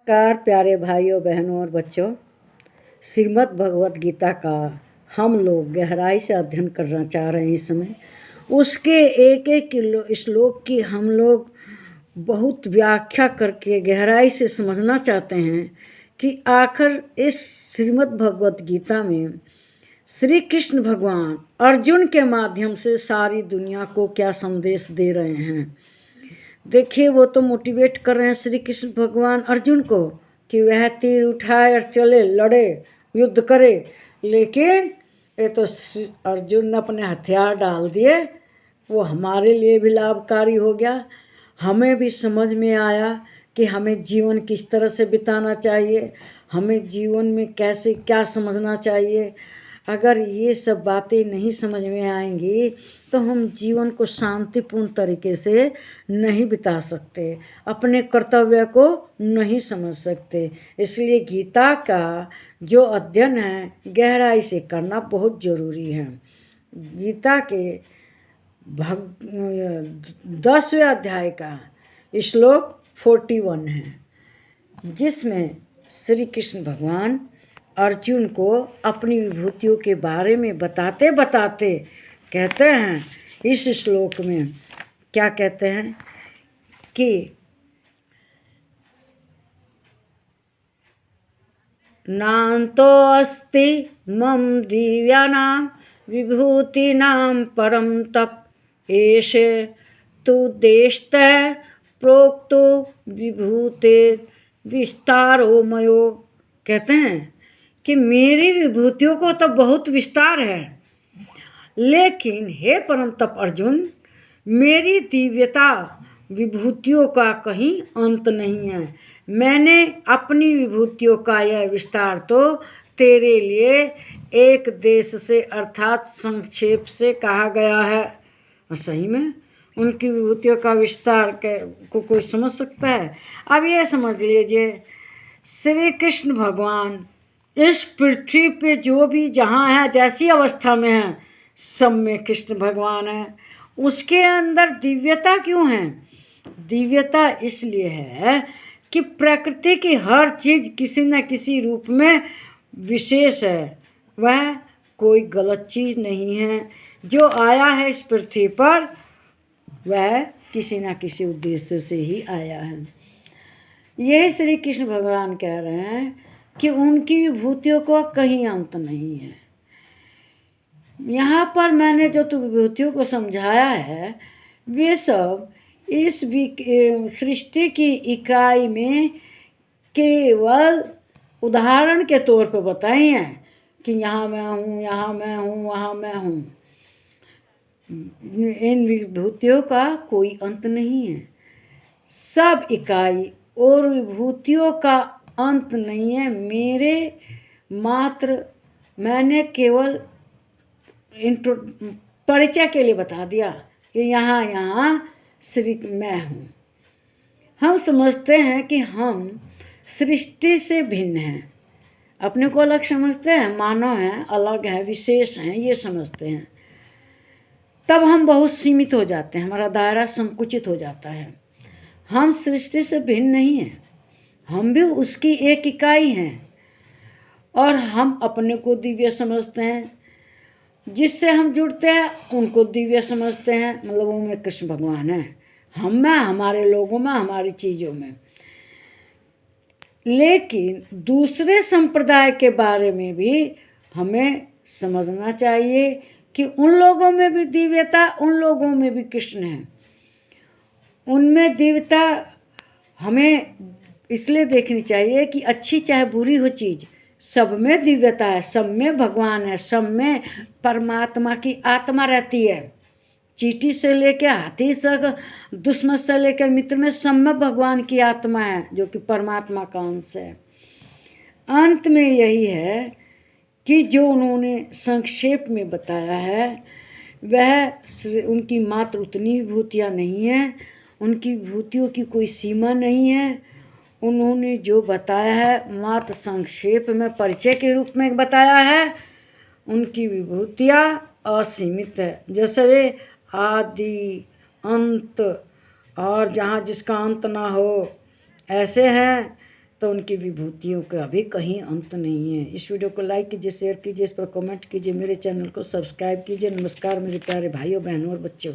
नमस्कार प्यारे भाइयों बहनों और बच्चों। श्रीमद् भगवत गीता का हम लोग गहराई से अध्ययन करना चाह रहे हैं इस समय। उसके एक एक श्लोक की हम लोग बहुत व्याख्या करके गहराई से समझना चाहते हैं कि आखिर इस श्रीमद् भगवत गीता में श्री कृष्ण भगवान अर्जुन के माध्यम से सारी दुनिया को क्या संदेश दे रहे हैं। देखिए, वो तो मोटिवेट कर रहे हैं श्री कृष्ण भगवान अर्जुन को कि वह तीर उठाए और चले, लड़े, युद्ध करे। लेकिन ये तो अर्जुन ने अपने हथियार डाल दिए, वो हमारे लिए भी लाभकारी हो गया। हमें भी समझ में आया कि हमें जीवन किस तरह से बिताना चाहिए, हमें जीवन में कैसे क्या समझना चाहिए। अगर ये सब बातें नहीं समझ में आएंगी तो हम जीवन को शांतिपूर्ण तरीके से नहीं बिता सकते, अपने कर्तव्य को नहीं समझ सकते। इसलिए गीता का जो अध्ययन है गहराई से करना बहुत ज़रूरी है। गीता के 10वें अध्याय का श्लोक 41 है, जिसमें श्री कृष्ण भगवान अर्जुन को अपनी विभूतियों के बारे में बताते बताते कहते हैं इस श्लोक में, क्या कहते हैं कि नान्तो अस्ति मम दिव्यानां विभूतीनां परं तप एषे तु देशतः प्रोक्तो विभूते विस्तारो मयो। कहते हैं कि मेरी विभूतियों को तो बहुत विस्तार है, लेकिन हे परम तप अर्जुन, मेरी दिव्यता विभूतियों का कहीं अंत नहीं है। मैंने अपनी विभूतियों का यह विस्तार तो तेरे लिए एक देश से अर्थात संक्षेप से कहा गया है। सही में उनकी विभूतियों का विस्तार को कोई समझ सकता है? अब ये समझ लीजिए, श्री कृष्ण भगवान इस पृथ्वी पे जो भी जहाँ है, जैसी अवस्था में है, सब में कृष्ण भगवान है। उसके अंदर दिव्यता क्यों है? दिव्यता इसलिए है कि प्रकृति की हर चीज़ किसी न किसी रूप में विशेष है। वह कोई गलत चीज़ नहीं है। जो आया है इस पृथ्वी पर वह किसी न किसी उद्देश्य से ही आया है। यही श्री कृष्ण भगवान कह रहे हैं कि उनकी विभूतियों को कहीं अंत नहीं है। यहाँ पर मैंने जो तो विभूतियों को समझाया है वे सब इस सृष्टि की इकाई में केवल उदाहरण के तौर पर बताई हैं कि यहाँ मैं हूँ, यहाँ मैं हूँ, वहाँ मैं हूँ। इन विभूतियों का कोई अंत नहीं है। सब इकाई और विभूतियों का अंत नहीं है। मेरे मात्र मैंने केवल परिचय के लिए बता दिया कि यहाँ यहाँ श्री मैं हूँ। हम समझते हैं कि हम सृष्टि से भिन्न हैं, अपने को अलग समझते हैं, मानव हैं, अलग हैं, विशेष हैं, ये समझते हैं। तब हम बहुत सीमित हो जाते हैं, हमारा दायरा संकुचित हो जाता है। हम सृष्टि से भिन्न नहीं हैं, हम भी उसकी एक इकाई हैं और हम अपने को दिव्य समझते हैं। जिससे हम जुड़ते हैं उनको दिव्य समझते हैं, मतलब वो में कृष्ण भगवान है, हम में, हमारे लोगों में, हमारी चीज़ों में। लेकिन दूसरे संप्रदाय के बारे में भी हमें समझना चाहिए कि उन लोगों में भी दिव्यता, उन लोगों में भी कृष्ण है। उनमें दिव्यता हमें इसलिए देखनी चाहिए कि अच्छी चाहे बुरी हो चीज़, सब में दिव्यता है, सब में भगवान है, सब में परमात्मा की आत्मा रहती है। चींटी से लेकर हाथी तक, दुश्मन से लेकर मित्र में, सब में भगवान की आत्मा है जो कि परमात्मा का अंश है। अंत में यही है कि जो उन्होंने संक्षेप में बताया है वह उनकी मात्र उतनी विभूतियाँ नहीं हैं, उनकी विभूतियों की कोई सीमा नहीं है। उन्होंने जो बताया है मात्र संक्षेप में परिचय के रूप में बताया है। उनकी विभूतियाँ असीमित है, जैसे वे आदि अंत और जहाँ जिसका अंत ना हो ऐसे हैं। तो उनकी विभूतियों का भी कहीं अंत नहीं है। इस वीडियो को लाइक कीजिए, शेयर कीजिए, इस पर कमेंट कीजिए, मेरे चैनल को सब्सक्राइब कीजिए। नमस्कार मेरे प्यारे भाइयों, बहनों और बच्चों।